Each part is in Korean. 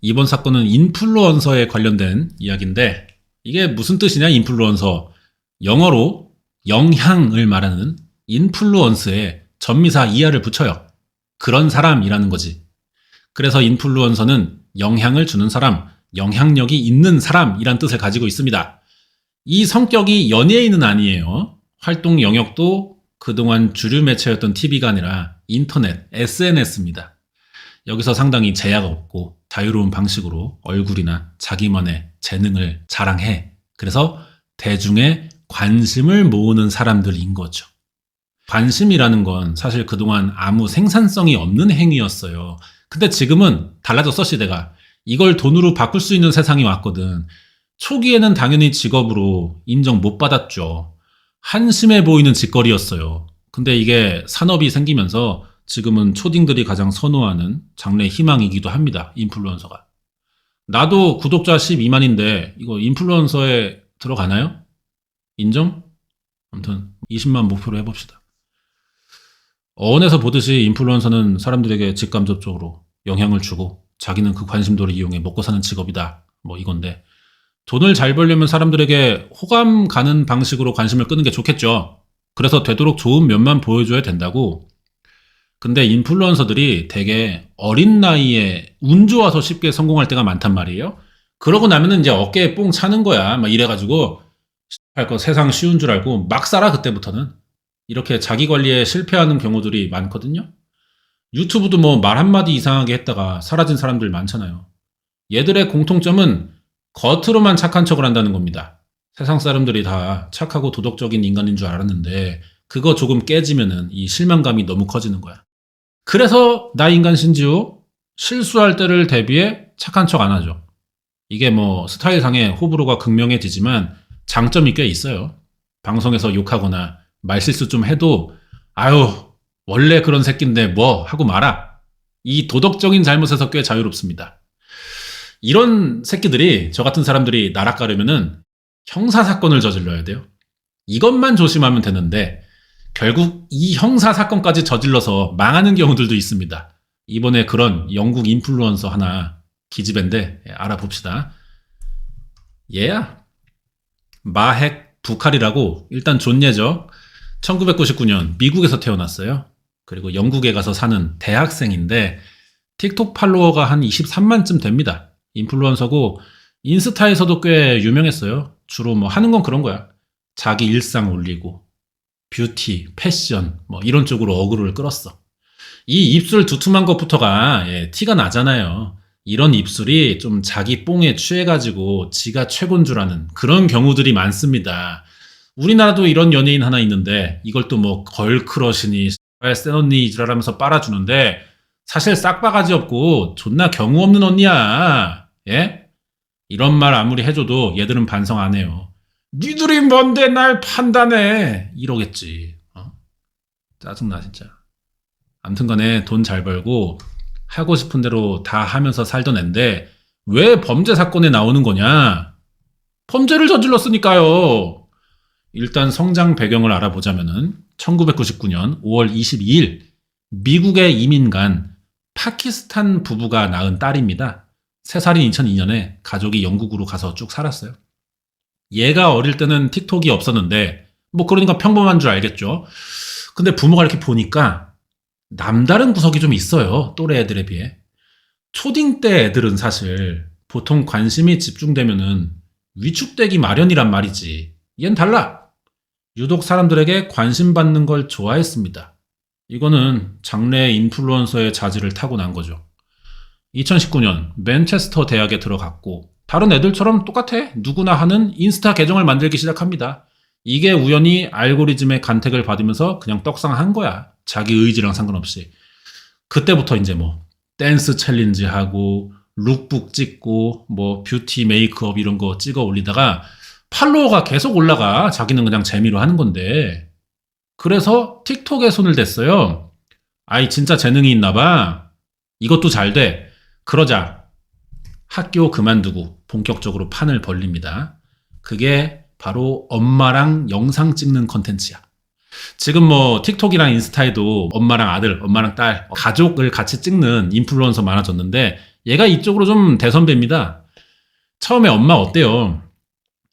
이번 사건은 인플루언서에 관련된 이야기인데 이게 무슨 뜻이냐 인플루언서. 영어로 영향을 말하는 인플루언스에 전미사 이하를 붙여요. 그런 사람이라는 거지. 그래서 인플루언서는 영향을 주는 사람, 영향력이 있는 사람이란 뜻을 가지고 있습니다. 이 성격이 연예인은 아니에요. 활동 영역도 그동안 주류 매체였던 TV가 아니라 인터넷, SNS입니다. 여기서 상당히 제약 없고 자유로운 방식으로 얼굴이나 자기만의 재능을 자랑해. 그래서 대중의 관심을 모으는 사람들인 거죠. 관심이라는 건 사실 그동안 아무 생산성이 없는 행위였어요. 근데 지금은 달라졌어, 시대가. 이걸 돈으로 바꿀 수 있는 세상이 왔거든. 초기에는 당연히 직업으로 인정 못 받았죠. 한심해 보이는 짓거리였어요. 근데 이게 산업이 생기면서 지금은 초딩들이 가장 선호하는 장래 희망이기도 합니다. 인플루언서가. 나도 구독자 12만인데 이거 인플루언서에 들어가나요? 인정? 아무튼 20만 목표로 해봅시다. 어원에서 보듯이 인플루언서는 사람들에게 직간접적으로 영향을 주고 자기는 그 관심도를 이용해 먹고 사는 직업이다. 뭐 이건데 돈을 잘 벌려면 사람들에게 호감 가는 방식으로 관심을 끄는 게 좋겠죠. 그래서 되도록 좋은 면만 보여줘야 된다고. 근데 인플루언서들이 되게 어린 나이에 운 좋아서 쉽게 성공할 때가 많단 말이에요. 그러고 나면은 이제 어깨에 뽕 차는 거야. 막 이래가지고 할 거 세상 쉬운 줄 알고 막 살아 그때부터는. 이렇게 자기 관리에 실패하는 경우들이 많거든요. 유튜브도 뭐 말 한마디 이상하게 했다가 사라진 사람들 많잖아요. 얘들의 공통점은 겉으로만 착한 척을 한다는 겁니다. 세상 사람들이 다 착하고 도덕적인 인간인 줄 알았는데 그거 조금 깨지면은 이 실망감이 너무 커지는 거야. 그래서 나 인간 신지호 실수할 때를 대비해 착한 척 안 하죠. 이게 뭐 스타일상의 호불호가 극명해지지만 장점이 꽤 있어요. 방송에서 욕하거나 말실수 좀 해도 아유 원래 그런 새끼인데 뭐 하고 말아. 이 도덕적인 잘못에서 꽤 자유롭습니다. 이런 새끼들이 저 같은 사람들이 나락가려면은 형사사건을 저질러야 돼요. 이것만 조심하면 되는데 결국 이 형사사건까지 저질러서 망하는 경우들도 있습니다. 이번에 그런 영국 인플루언서 하나 기집애인데 알아봅시다. 얘야 마핵 부칼이라고 일단 존예죠. 1999년 미국에서 태어났어요. 그리고 영국에 가서 사는 대학생인데 틱톡 팔로워가 한 23만쯤 됩니다. 인플루언서고 인스타에서도 꽤 유명했어요. 주로 뭐 하는 건 그런 거야. 자기 일상 올리고 뷰티, 패션 뭐 이런 쪽으로 어그로를 끌었어. 이 입술 두툼한 것부터가 티가 나잖아요. 이런 입술이 좀 자기 뽕에 취해가지고 지가 최고인 줄 아는 그런 경우들이 많습니다. 우리나라도 이런 연예인 하나 있는데 이걸 또 뭐 걸크러시니 센 언니 지랄하면서 빨아주는데 사실 싹바가지 없고 존나 경우 없는 언니야. 예? 이런 말 아무리 해줘도 얘들은 반성 안 해요. 니들이 뭔데 날 판단해 이러겠지. 짜증나 진짜. 암튼간에 돈 잘 벌고 하고 싶은 대로 다 하면서 살던 앤데 왜 범죄 사건에 나오는 거냐. 범죄를 저질렀으니까요. 일단 성장 배경을 알아보자면은 1999년 5월 22일 미국에 이민 간 파키스탄 부부가 낳은 딸입니다. 3살인 2002년에 가족이 영국으로 가서 쭉 살았어요. 얘가 어릴 때는 틱톡이 없었는데 뭐 그러니까 평범한 줄 알겠죠. 근데 부모가 이렇게 보니까 남다른 구석이 좀 있어요. 또래 애들에 비해. 초딩 때 애들은 사실 보통 관심이 집중되면은 위축되기 마련이란 말이지. 얜 달라. 유독 사람들에게 관심 받는 걸 좋아했습니다. 이거는 장래 인플루언서의 자질을 타고난 거죠. 2019년 맨체스터 대학에 들어갔고 다른 애들처럼 똑같아. 누구나 하는 인스타 계정을 만들기 시작합니다. 이게 우연히 알고리즘의 간택을 받으면서 그냥 떡상한 거야. 자기 의지랑 상관없이. 그때부터 이제 뭐 댄스 챌린지 하고 룩북 찍고 뭐 뷰티 메이크업 이런 거 찍어 올리다가 팔로워가 계속 올라가. 자기는 그냥 재미로 하는 건데. 그래서 틱톡에 손을 댔어요. 아이 진짜 재능이 있나 봐. 이것도 잘 돼. 그러자 학교 그만두고 본격적으로 판을 벌립니다. 그게 바로 엄마랑 영상 찍는 컨텐츠야. 지금 뭐 틱톡이랑 인스타에도 엄마랑 아들, 엄마랑 딸, 가족을 같이 찍는 인플루언서 많아졌는데 얘가 이쪽으로 좀 대선배입니다. 처음에 엄마 어때요?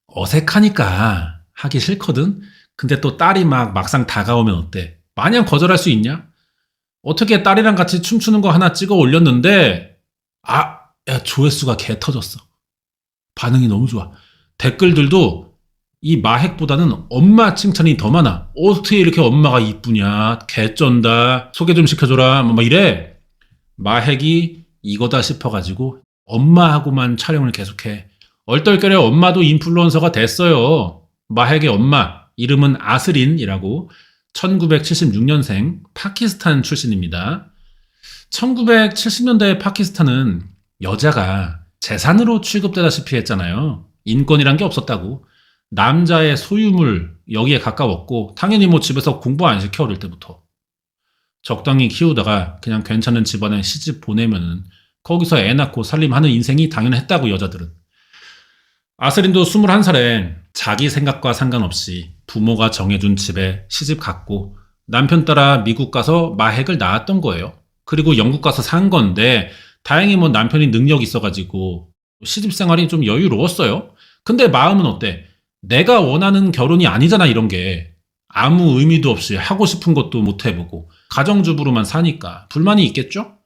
어색하니까 하기 싫거든? 근데 또 딸이 막상 다가오면 어때? 마냥 거절할 수 있냐? 어떻게 딸이랑 같이 춤추는 거 하나 찍어 올렸는데, 야, 조회수가 개 터졌어. 반응이 너무 좋아. 댓글들도 이 마핵보다는 엄마 칭찬이 더 많아. 어떻게 이렇게 엄마가 이쁘냐? 개쩐다. 소개 좀 시켜줘라. 뭐 이래. 마핵이 이거다 싶어가지고 엄마하고만 촬영을 계속해. 얼떨결에 엄마도 인플루언서가 됐어요. 마핵의 엄마, 이름은 아스린이라고 1976년생 파키스탄 출신입니다. 1970년대 파키스탄은 여자가 재산으로 취급되다시피 했잖아요. 인권이란 게 없었다고. 남자의 소유물 여기에 가까웠고 당연히 뭐 집에서 공부 안 시켜 어릴 때부터. 적당히 키우다가 그냥 괜찮은 집안에 시집 보내면은 거기서 애 낳고 살림하는 인생이 당연했다고 여자들은. 아스린도 21살에 자기 생각과 상관없이 부모가 정해준 집에 시집 갔고 남편 따라 미국 가서 마핵을 낳았던 거예요. 그리고 영국 가서 산 건데 다행히 뭐 남편이 능력이 있어가지고 시집 생활이 좀 여유로웠어요. 근데 마음은 어때? 내가 원하는 결혼이 아니잖아 이런 게. 아무 의미도 없이 하고 싶은 것도 못 해보고 가정주부로만 사니까 불만이 있겠죠?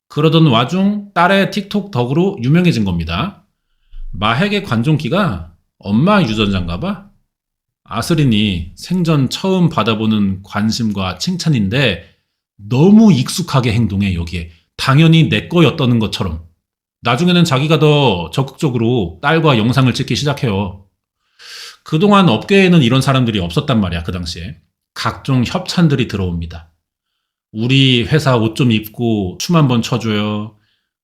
그러던 와중 딸의 틱톡 덕으로 유명해진 겁니다. 마핵의 관종기가 엄마 유전자인가 봐. 아스린이 생전 처음 받아보는 관심과 칭찬인데 너무 익숙하게 행동해 여기에. 당연히 내 거였다는 것처럼. 나중에는 자기가 더 적극적으로 딸과 영상을 찍기 시작해요. 그동안 업계에는 이런 사람들이 없었단 말이야 그 당시에. 각종 협찬들이 들어옵니다. 우리 회사 옷 좀 입고 춤 한번 춰줘요.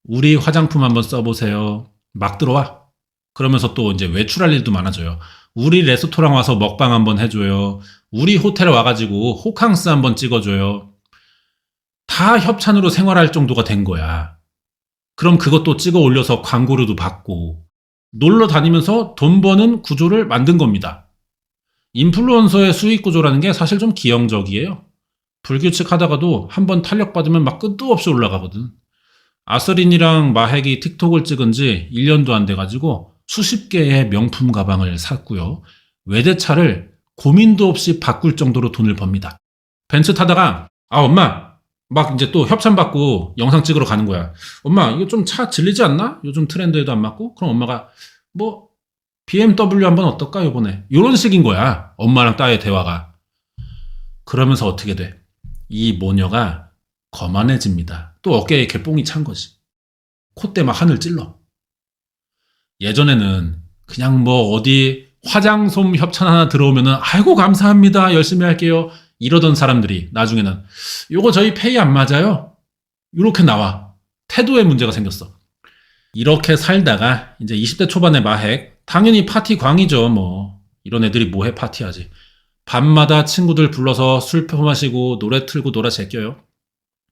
우리 화장품 한번 써보세요. 막 들어와. 그러면서 또 이제 외출할 일도 많아져요. 우리 레스토랑 와서 먹방 한번 해줘요. 우리 호텔 와가지고 호캉스 한번 찍어줘요. 다 협찬으로 생활할 정도가 된 거야. 그럼 그것도 찍어 올려서 광고료도 받고 놀러 다니면서 돈 버는 구조를 만든 겁니다. 인플루언서의 수익 구조라는 게 사실 좀 기형적이에요. 불규칙하다가도 한번 탄력받으면 막 끝도 없이 올라가거든. 아스린이랑 마핵이 틱톡을 찍은 지 1년도 안 돼가지고 수십 개의 명품 가방을 샀고요. 외제차를 고민도 없이 바꿀 정도로 돈을 법니다. 벤츠 타다가 엄마 막 이제 또 협찬받고 영상 찍으러 가는 거야. 엄마 이거 좀 차 질리지 않나? 요즘 트렌드에도 안 맞고? 그럼 엄마가 뭐 BMW 한번 어떨까 요번에? 이런 식인 거야. 엄마랑 딸의 대화가. 그러면서 어떻게 돼? 이 모녀가 거만해집니다. 또 어깨에 개뽕이 찬 거지. 콧대 막 하늘 찔러. 예전에는 그냥 뭐 어디 화장솜 협찬 하나 들어오면은 아이고 감사합니다 열심히 할게요 이러던 사람들이 나중에는 요거 저희 페이 안 맞아요 이렇게 나와. 태도에 문제가 생겼어. 이렇게 살다가 이제 20대 초반의 마핵, 당연히 파티 광이죠. 뭐 이런 애들이 뭐해 파티하지. 밤마다 친구들 불러서 술 마시고 노래 틀고 놀아 제껴요.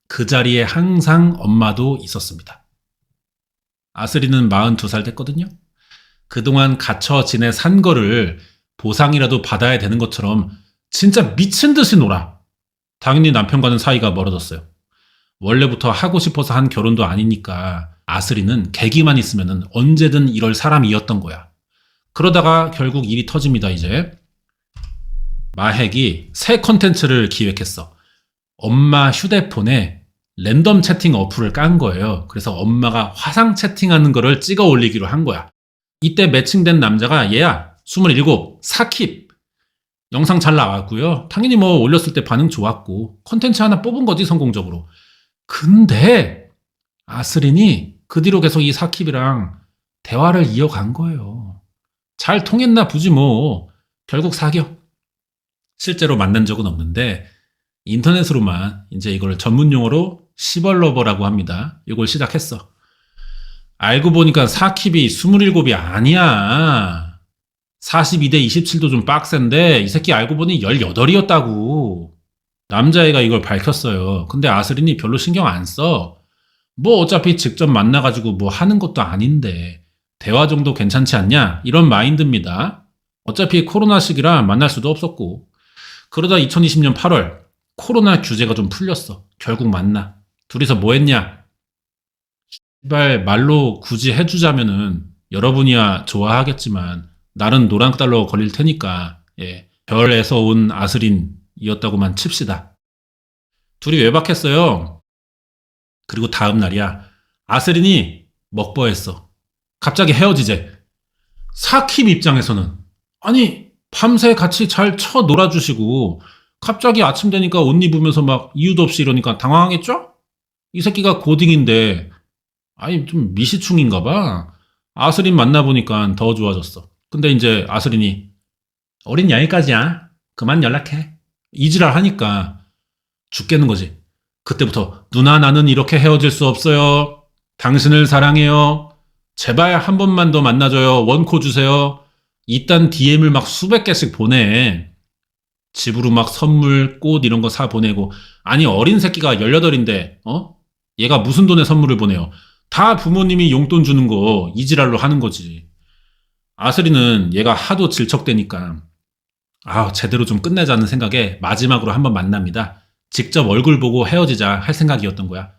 그 자리에 항상 엄마도 있었습니다. 아스린은 42살 됐거든요. 그동안 갇혀 지내 산 거를 보상이라도 받아야 되는 것처럼 진짜 미친 듯이 놀아. 당연히 남편과는 사이가 멀어졌어요. 원래부터 하고 싶어서 한 결혼도 아니니까 아스린은 계기만 있으면 언제든 이럴 사람이었던 거야. 그러다가 결국 일이 터집니다. 이제 마핵이 새 컨텐츠를 기획했어. 엄마 휴대폰에 랜덤 채팅 어플을 깐 거예요. 그래서 엄마가 화상 채팅하는 거를 찍어 올리기로 한 거야. 이때 매칭된 남자가 얘야 27 사킵. 영상 잘 나왔고요. 당연히 뭐 올렸을 때 반응 좋았고 컨텐츠 하나 뽑은 거지 성공적으로. 근데 아스린이 그 뒤로 계속 이 사킵이랑 대화를 이어간 거예요. 잘 통했나 보지 뭐. 결국 사겨. 실제로 만난 적은 없는데 인터넷으로만 이제 이걸 전문 용어로 시벌러버라고 합니다. 이걸 시작했어. 알고 보니까 사킵이 27이 아니야. 42대 27도 좀 빡센데 이 새끼 알고 보니 18이었다고. 남자애가 이걸 밝혔어요. 근데 아스린이 별로 신경 안 써. 뭐 어차피 직접 만나가지고 뭐 하는 것도 아닌데 대화 정도 괜찮지 않냐? 이런 마인드입니다. 어차피 코로나 시기라 만날 수도 없었고. 그러다 2020년 8월 코로나 규제가 좀 풀렸어. 결국 만나. 둘이서 뭐 했냐? 제발 말로 굳이 해주자면은 여러분이야 좋아하겠지만 날은 노란 달러 걸릴 테니까 예, 별에서 온 아스린이었다고만 칩시다. 둘이 외박했어요. 그리고 다음 날이야. 아스린이 먹버했어. 갑자기 헤어지재. 사킵 입장에서는 아니 밤새 같이 잘 쳐 놀아주시고 갑자기 아침 되니까 옷 입으면서 막 이유도 없이 이러니까 당황하겠죠? 이 새끼가 고딩인데 아니 좀 미시충인가 봐. 아스린 만나보니까 더 좋아졌어. 근데 이제 아스린이 어린 여기까지야. 그만 연락해. 이지랄 하니까 죽겠는 거지. 그때부터 누나 나는 이렇게 헤어질 수 없어요. 당신을 사랑해요. 제발 한 번만 더 만나줘요. 원코 주세요. 이딴 DM을 막 수백 개씩 보내. 집으로 막 선물, 꽃 이런 거 사 보내고. 아니 어린 새끼가 18인데 얘가 무슨 돈에 선물을 보내요. 다 부모님이 용돈 주는 거 이지랄로 하는 거지. 아스리는 얘가 하도 질척대니까 제대로 좀 끝내자는 생각에 마지막으로 한번 만납니다. 직접 얼굴 보고 헤어지자 할 생각이었던 거야.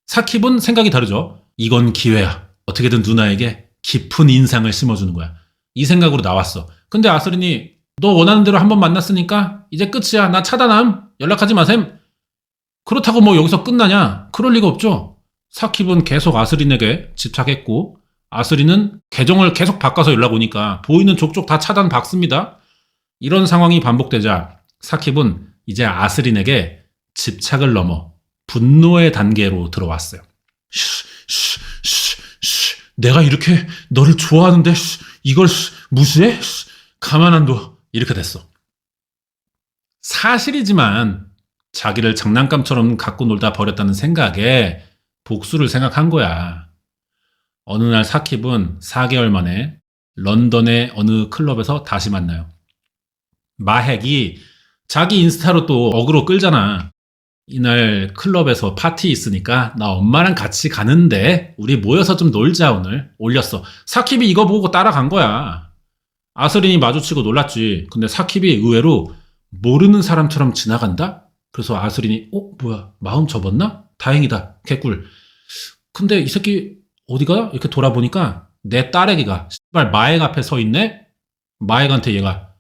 사킵은 생각이 다르죠. 이건 기회야. 어떻게든 누나에게 깊은 인상을 심어주는 거야. 이 생각으로 나왔어. 근데 아스린이 너 원하는 대로 한번 만났으니까 이제 끝이야. 나 차단함. 연락하지 마셈. 그렇다고 뭐 여기서 끝나냐? 그럴 리가 없죠. 사킵은 계속 아스린에게 집착했고 아스린은 계정을 계속 바꿔서 연락 오니까 보이는 족족 다 차단 박습니다. 이런 상황이 반복되자 사킵은 이제 아스린에게 집착을 넘어 분노의 단계로 들어왔어요. 내가 이렇게 너를 좋아하는데 이걸 무시해? 가만 안 둬. 이렇게 됐어. 사실이지만 자기를 장난감처럼 갖고 놀다 버렸다는 생각에 복수를 생각한 거야. 어느 날 사킵은 4개월 만에 런던의 어느 클럽에서 다시 만나요. 마핵이 자기 인스타로 또 어그로 끌잖아. 이날 클럽에서 파티 있으니까 나 엄마랑 같이 가는데 우리 모여서 좀 놀자 오늘. 올렸어. 사킵이 이거 보고 따라간 거야. 아스린이 마주치고 놀랐지. 근데 사킵이 의외로 모르는 사람처럼 지나간다? 그래서 아스린이 뭐야 마음 접었나? 다행이다. 개꿀. 근데 이 새끼 어디가? 이렇게 돌아보니까 내 딸애기가 씨발 마액 앞에 서 있네? 마액한테 얘가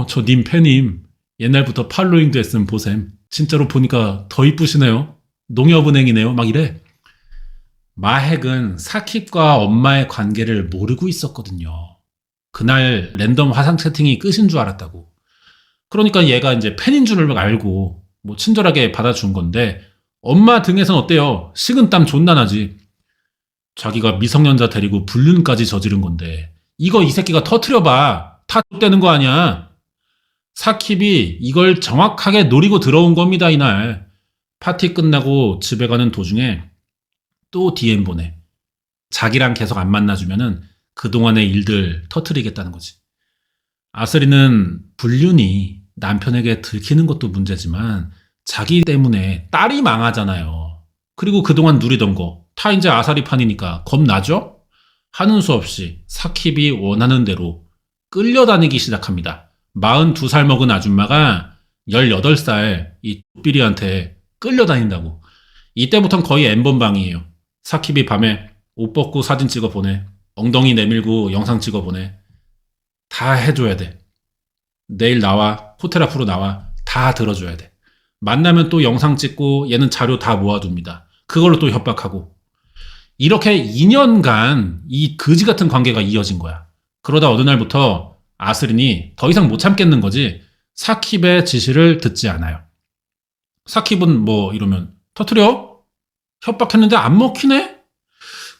저 님 팬임. 옛날부터 팔로잉도 했음 보셈. 진짜로 보니까 더 이쁘시네요. 농협은행이네요. 막 이래. 마핵은 사킵과 엄마의 관계를 모르고 있었거든요. 그날 랜덤 화상 채팅이 끝인 줄 알았다고. 그러니까 얘가 이제 팬인 줄 알고 뭐 친절하게 받아준 건데 엄마 등에선 어때요? 식은땀 존나 나지. 자기가 미성년자 데리고 불륜까지 저지른 건데 이거 이 새끼가 터트려봐. 다 X되는 거 아니야. 사킵이 이걸 정확하게 노리고 들어온 겁니다. 이날 파티 끝나고 집에 가는 도중에 또 DM 보내. 자기랑 계속 안 만나주면은 그동안의 일들 터트리겠다는 거지. 아스린은 불륜이 남편에게 들키는 것도 문제지만 자기 때문에 딸이 망하잖아요. 그리고 그동안 누리던 거 다 이제 아사리판이니까 겁나죠? 하는 수 없이 사킵이 원하는 대로 끌려다니기 시작합니다. 42살 먹은 아줌마가 18살 이 삐리한테 끌려다닌다고. 이때부터는 거의 엠번방이에요. 사킵이 밤에 옷 벗고 사진 찍어 보내. 엉덩이 내밀고 영상 찍어 보내. 다 해줘야 돼. 내일 나와. 호텔 앞으로 나와. 다 들어줘야 돼. 만나면 또 영상 찍고 얘는 자료 다 모아둡니다. 그걸로 또 협박하고. 이렇게 2년간 이 거지 같은 관계가 이어진 거야. 그러다 어느 날부터 아스린이 더 이상 못 참겠는 거지. 사킵의 지시를 듣지 않아요. 사킵은 뭐 이러면 터트려? 협박했는데 안 먹히네?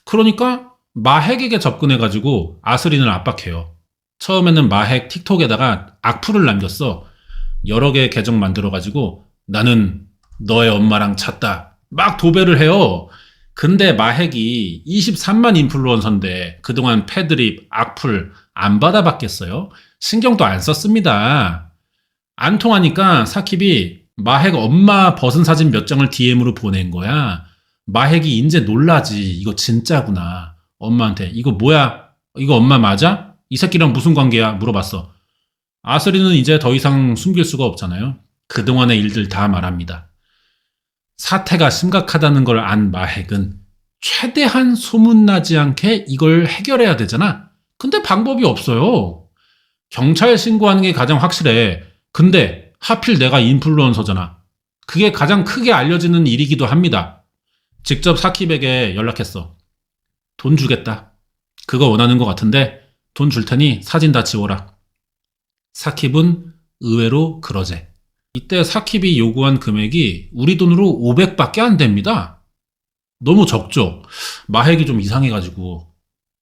그러니까 마핵에게 접근해가지고 아스린을 압박해요. 처음에는 마핵 틱톡에다가 악플을 남겼어. 여러 개의 계정 만들어가지고 나는 너의 엄마랑 잤다. 막 도배를 해요. 근데 마핵이 23만 인플루언서인데 그동안 패드립, 악플 안 받아봤겠어요? 신경도 안 썼습니다. 안 통하니까 사킵이 마핵 엄마 벗은 사진 몇 장을 DM으로 보낸 거야. 마핵이 이제 놀라지. 이거 진짜구나. 엄마한테 이거 뭐야? 이거 엄마 맞아? 이 새끼랑 무슨 관계야? 물어봤어. 아스린은 이제 더 이상 숨길 수가 없잖아요. 그동안의 일들 다 말합니다. 사태가 심각하다는 걸 안 마핵은 최대한 소문나지 않게 이걸 해결해야 되잖아. 근데 방법이 없어요. 경찰 신고하는 게 가장 확실해. 근데 하필 내가 인플루언서잖아. 그게 가장 크게 알려지는 일이기도 합니다. 직접 사킵에게 연락했어. 돈 주겠다. 그거 원하는 것 같은데 돈 줄 테니 사진 다 지워라. 사킵은 의외로 그러재. 이때 사킵이 요구한 금액이 우리 돈으로 500밖에 안 됩니다. 너무 적죠? 마핵이 좀 이상해가지고.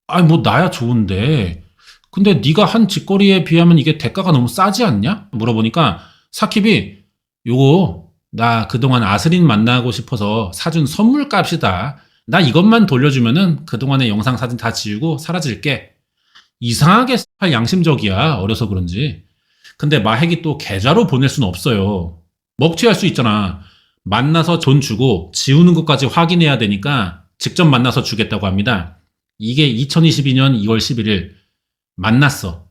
아니 뭐 나야 좋은데 근데 네가 한 짓거리에 비하면 이게 대가가 너무 싸지 않냐? 물어보니까 사킵이 요거 나 그동안 아스린 만나고 싶어서 사준 선물값이다. 나 이것만 돌려주면은 그동안의 영상 사진 다 지우고 사라질게. 이상하게 양심적이야. 어려서 그런지. 근데 마핵이 또 계좌로 보낼 수는 없어요. 먹튀할 수 있잖아. 만나서 돈 주고 지우는 것까지 확인해야 되니까 직접 만나서 주겠다고 합니다. 이게 2022년 2월 11일 만났어.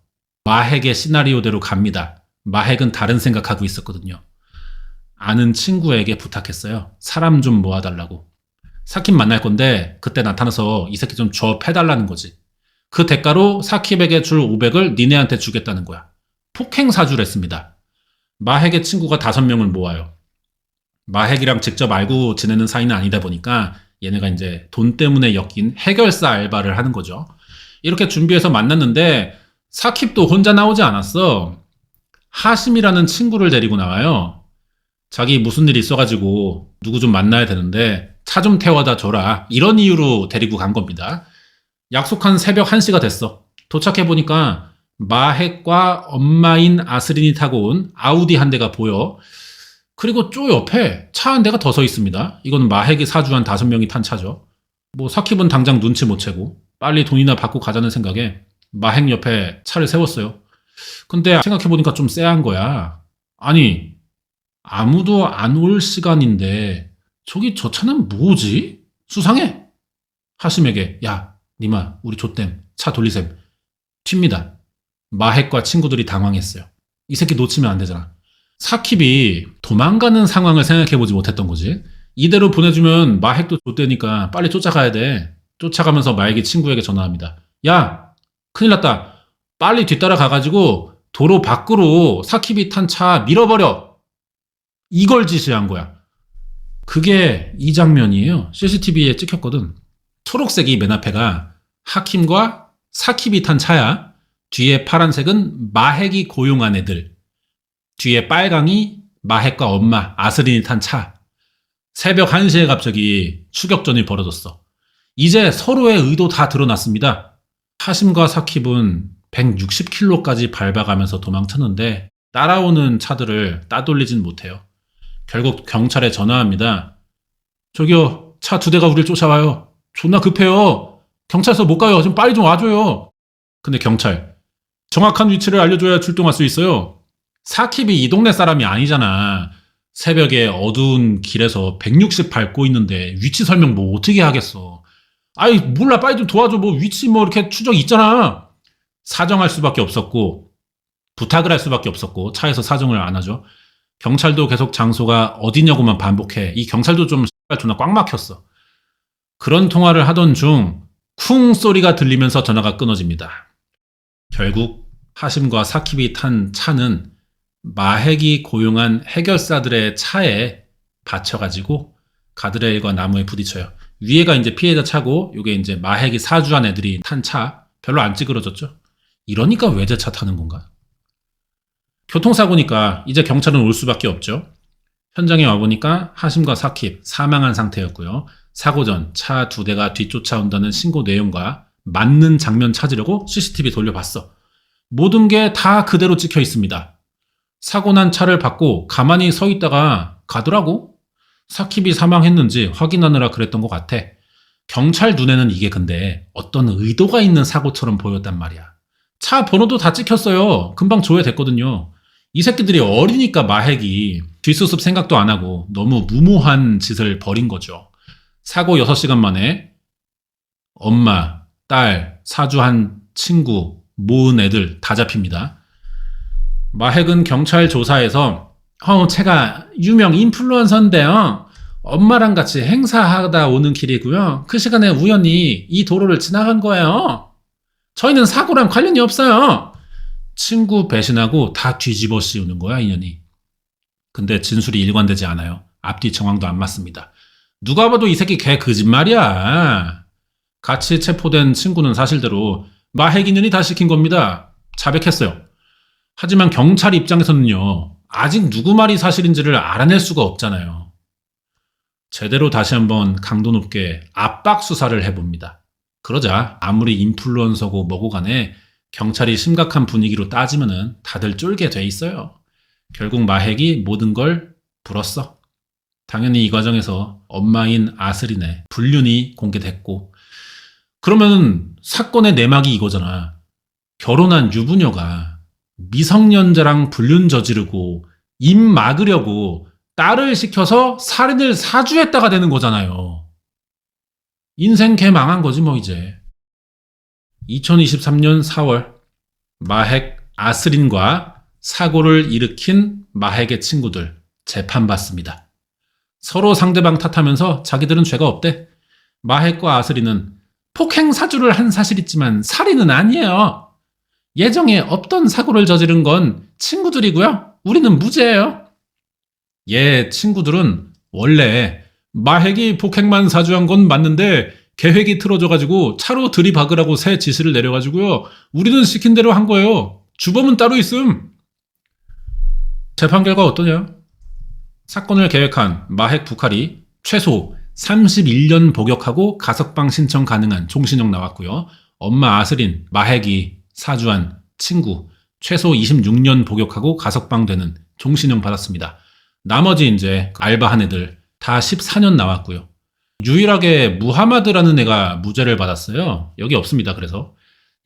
마핵의 시나리오대로 갑니다. 마핵은 다른 생각하고 있었거든요. 아는 친구에게 부탁했어요. 사람 좀 모아달라고. 사킵 만날 건데 그때 나타나서 이 새끼 좀 줘패달라는 거지. 그 대가로 사킵에게 줄 500을 니네한테 주겠다는 거야. 폭행사주를 했습니다. 마핵의 친구가 5명을 모아요. 마핵이랑 직접 알고 지내는 사이는 아니다 보니까 얘네가 이제 돈 때문에 엮인 해결사 알바를 하는 거죠. 이렇게 준비해서 만났는데 사킵도 혼자 나오지 않았어. 하심이라는 친구를 데리고 나와요. 자기 무슨 일이 있어가지고 누구 좀 만나야 되는데 차 좀 태워다 줘라. 이런 이유로 데리고 간 겁니다. 약속한 새벽 1시가 됐어. 도착해보니까 마핵과 엄마인 아스린이 타고 온 아우디 한 대가 보여. 그리고 쪼 옆에 차 한 대가 더 서 있습니다. 이건 마핵이 사주한 5명이 탄 차죠. 뭐 사킵은 당장 눈치 못 채고 빨리 돈이나 받고 가자는 생각에 마핵 옆에 차를 세웠어요. 근데 생각해보니까 좀 쎄한 거야. 아니 아무도 안 올 시간인데 저기 저 차는 뭐지? 수상해. 하심에게 야 니마 우리 좆댐 차 돌리셈. 튑니다. 마핵과 친구들이 당황했어요. 이 새끼 놓치면 안 되잖아. 사킵이 도망가는 상황을 생각해보지 못했던 거지. 이대로 보내주면 마핵도 좆대니까 빨리 쫓아가야 돼. 쫓아가면서 마핵이 친구에게 전화합니다. 야 큰일 났다. 빨리 뒤따라 가가지고 도로 밖으로 사킵이 탄 차 밀어버려. 이걸 지시한 거야. 그게 이 장면이에요. CCTV에 찍혔거든. 초록색이 맨 앞에가 하킴과 사킵이 탄 차야. 뒤에 파란색은 마핵이 고용한 애들. 뒤에 빨강이 마핵과 엄마 아스린이 탄 차. 새벽 1시에 갑자기 추격전이 벌어졌어. 이제 서로의 의도 다 드러났습니다. 하심과 사킵은 160km까지 밟아가면서 도망쳤는데 따라오는 차들을 따돌리진 못해요. 결국 경찰에 전화합니다. 저기요, 차 2대가 우리를 쫓아와요. 존나 급해요. 경찰서 못 가요. 좀 빨리 좀 와줘요. 근데 경찰, 정확한 위치를 알려줘야 출동할 수 있어요. 사킵이 이 동네 사람이 아니잖아. 새벽에 어두운 길에서 160 밟고 있는데 위치 설명 뭐 어떻게 하겠어. 아이 몰라 빨리 좀 도와줘. 뭐 위치 뭐 이렇게 추적 있잖아. 사정할 수밖에 없었고 부탁을 할 수밖에 없었고 차에서 사정을 안 하죠. 경찰도 계속 장소가 어디냐고만 반복해. 이 경찰도 좀 존나 꽉 막혔어. 그런 통화를 하던 중 쿵 소리가 들리면서 전화가 끊어집니다. 결국 하심과 사킵이 탄 차는 마핵이 고용한 해결사들의 차에 받쳐가지고 가드레일과 나무에 부딪혀요. 위에가 이제 피해자 차고 요게 이제 마핵이 사주한 애들이 탄 차. 별로 안 찌그러졌죠. 이러니까 외제차 타는 건가? 교통사고니까 이제 경찰은 올 수밖에 없죠. 현장에 와보니까 하심과 사킵 사망한 상태였고요. 사고 전 차 2대가 뒤쫓아온다는 신고 내용과 맞는 장면 찾으려고 CCTV 돌려봤어. 모든 게 다 그대로 찍혀 있습니다. 사고 난 차를 받고 가만히 서 있다가 가더라고. 사킵이 사망했는지 확인하느라 그랬던 것 같아. 경찰 눈에는 이게 근데 어떤 의도가 있는 사고처럼 보였단 말이야. 차 번호도 다 찍혔어요. 금방 조회됐거든요. 이 새끼들이 어리니까 마핵이 뒷수습 생각도 안 하고 너무 무모한 짓을 벌인 거죠. 사고 6시간 만에 엄마, 딸, 사주한 친구, 모은 애들 다 잡힙니다. 마핵은 경찰 조사에서 제가 유명 인플루언서인데요. 엄마랑 같이 행사하다 오는 길이고요. 그 시간에 우연히 이 도로를 지나간 거예요. 저희는 사고랑 관련이 없어요. 친구 배신하고 다 뒤집어 씌우는 거야, 인연이. 근데 진술이 일관되지 않아요. 앞뒤 정황도 안 맞습니다. 누가 봐도 이 새끼 개 거짓말이야. 같이 체포된 친구는 사실대로 마핵 인연이 다 시킨 겁니다. 자백했어요. 하지만 경찰 입장에서는요, 아직 누구 말이 사실인지를 알아낼 수가 없잖아요. 제대로 다시 한번 강도 높게 압박 수사를 해봅니다. 그러자 아무리 인플루언서고 뭐고 간에 경찰이 심각한 분위기로 따지면은 다들 쫄게 돼 있어요. 결국 마핵이 모든 걸 불었어. 당연히 이 과정에서 엄마인 아스린의 불륜이 공개됐고, 그러면 사건의 내막이 이거잖아. 결혼한 유부녀가 미성년자랑 불륜 저지르고 입 막으려고 딸을 시켜서 살인을 사주했다가 되는 거잖아요. 인생 개 망한 거지 뭐 이제. 2023년 4월 마핵 아스린과 사고를 일으킨 마핵의 친구들 재판받습니다. 서로 상대방 탓하면서 자기들은 죄가 없대. 마핵과 아스린은 폭행 사주를 한 사실 있지만 살인은 아니에요. 예정에 없던 사고를 저지른 건 친구들이고요. 우리는 무죄예요. 얘 친구들은 원래 마핵이 폭행만 사주한 건 맞는데 계획이 틀어져가지고 차로 들이박으라고 새 지시를 내려가지고요. 우리는 시킨 대로 한 거예요. 주범은 따로 있음. 재판 결과 어떠냐? 사건을 계획한 마핵 부칼이 최소 31년 복역하고 가석방 신청 가능한 종신형 나왔고요. 엄마 아스린, 마핵이 사주한 친구 최소 26년 복역하고 가석방 되는 종신형 받았습니다. 나머지 이제 알바한 애들 다 14년 나왔고요. 유일하게 무하마드라는 애가 무죄를 받았어요. 여기 없습니다. 그래서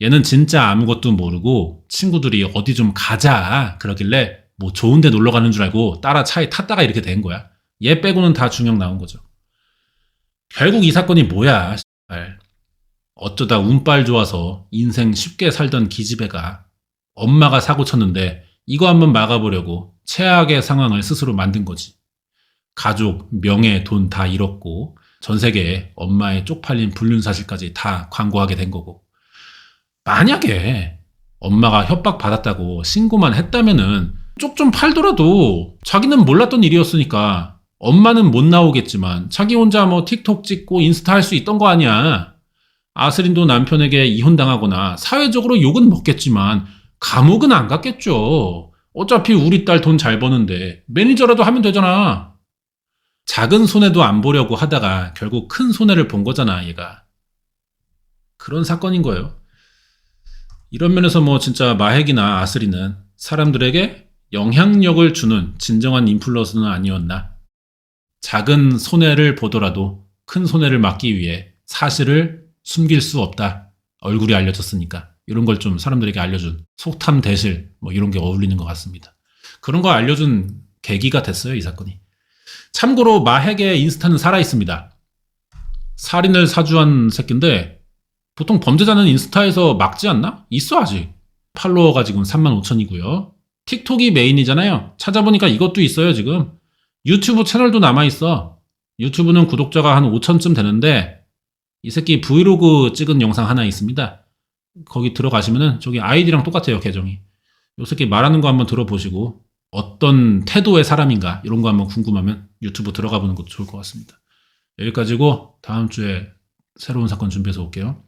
얘는 진짜 아무것도 모르고 친구들이 어디 좀 가자 그러길래 뭐 좋은 데 놀러 가는 줄 알고 따라 차에 탔다가 이렇게 된 거야. 얘 빼고는 다 중형 나온 거죠. 결국 이 사건이 뭐야? 어쩌다 운빨 좋아서 인생 쉽게 살던 기집애가 엄마가 사고 쳤는데 이거 한번 막아보려고 최악의 상황을 스스로 만든 거지. 가족, 명예, 돈 다 잃었고 전 세계에 엄마의 쪽팔린 불륜 사실까지 다 광고하게 된 거고. 만약에 엄마가 협박받았다고 신고만 했다면은 쪽 좀 팔더라도 자기는 몰랐던 일이었으니까 엄마는 못 나오겠지만 자기 혼자 뭐 틱톡 찍고 인스타 할 수 있던 거 아니야. 아스린도 남편에게 이혼당하거나 사회적으로 욕은 먹겠지만 감옥은 안 갔겠죠. 어차피 우리 딸 돈 잘 버는데 매니저라도 하면 되잖아. 작은 손해도 안 보려고 하다가 결국 큰 손해를 본 거잖아, 얘가. 그런 사건인 거예요. 이런 면에서 뭐 진짜 마핵이나 아스린은 사람들에게 영향력을 주는 진정한 인플루언서는 아니었나. 작은 손해를 보더라도 큰 손해를 막기 위해 사실을 숨길 수 없다. 얼굴이 알려졌으니까. 이런 걸 좀 사람들에게 알려준 속탐 대실 뭐 이런 게 어울리는 것 같습니다. 그런 거 알려준 계기가 됐어요, 이 사건이. 참고로 마핵의 인스타는 살아있습니다. 살인을 사주한 새끼인데 보통 범죄자는 인스타에서 막지 않나? 있어 아직. 팔로워가 지금 35,000이고요. 틱톡이 메인이잖아요. 찾아보니까 이것도 있어요 지금. 유튜브 채널도 남아있어. 유튜브는 구독자가 한 5,000쯤 되는데 이 새끼 브이로그 찍은 영상 하나 있습니다. 거기 들어가시면은 저기 아이디랑 똑같아요 계정이. 이 새끼 말하는 거 한번 들어보시고 어떤 태도의 사람인가 이런 거 한번 궁금하면 유튜브 들어가 보는 것도 좋을 것 같습니다. 여기까지고 다음 주에 새로운 사건 준비해서 올게요.